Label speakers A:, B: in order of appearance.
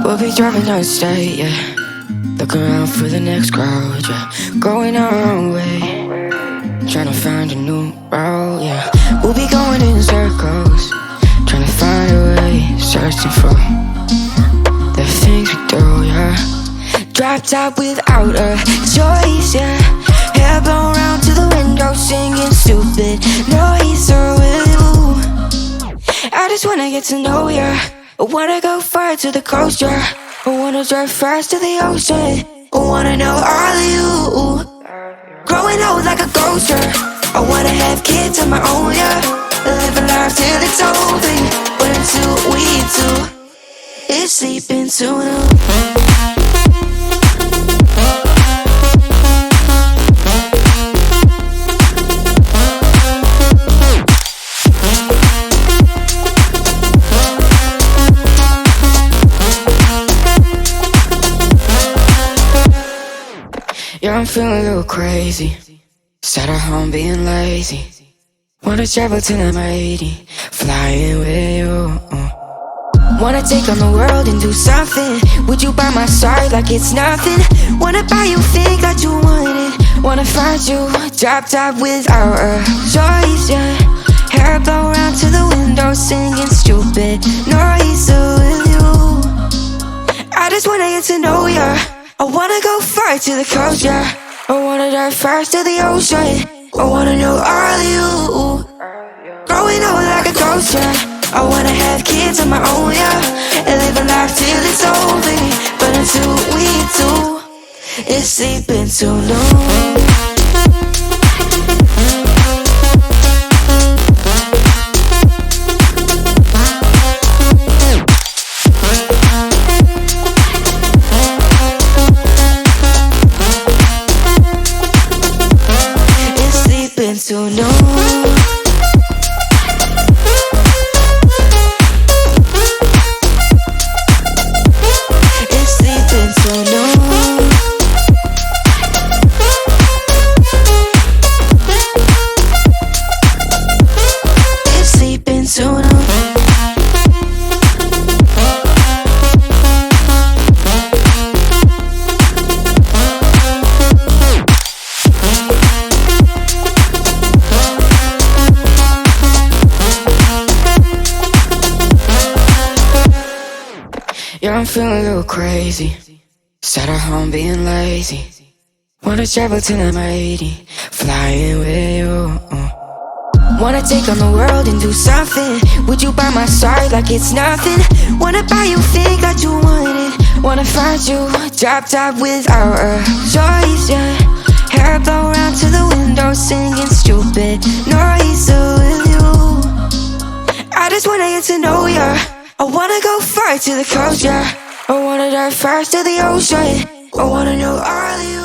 A: We'll be driving down the state, yeah. Looking around for the next crowd, yeah. Going our own way, trying to find a new route, yeah. We'll be going in circles, trying to find a way, searching for the things we do, yeah. Drop top without a choice, yeah. Hair blown round to the window, singing stupid noise. Or will you? I just wanna get to know ya. I wanna go far to the coast, yeah. I wanna drive fast to the ocean. I wanna know all of you. Growing old like a ghost, yeah. I wanna have kids of my own, yeah. Live a life till it's over. But until we do, it's sleeping soon. Yeah, I'm feeling a little crazy. Sat at home being lazy. Wanna travel till I'm 80, flying with you. Wanna take on the world and do something. Would you by my side like it's nothing? Wanna buy you things that you wanted. Wanna find you, drop top without a choice, yeah. Hair blow round to the window, singing stupid noise. So will you? I just wanna get to know ya. I wanna go far to the coast, yeah. I wanna dive fast to the ocean. I wanna know all of you. Growing old like a ghost, yeah. I wanna have kids of my own, yeah. And live a life till it's over. But until we do, it's sleeping too long. So no, it's sleeping so no. It's sleeping so no. Yeah, I'm feeling a little crazy. Sat at home being lazy. Wanna travel till I'm 80, flying with you. Wanna take on the world and do something. Would you by my side like it's nothing? Wanna buy you things that you wanted. Wanna find you, drop top without a choice, yeah. Hair blow round to the window, singing stupid noise. So will you? I just wanna get to know ya. I wanna go far to the coast, yeah. I wanna dive fast to the ocean. I wanna know all of you.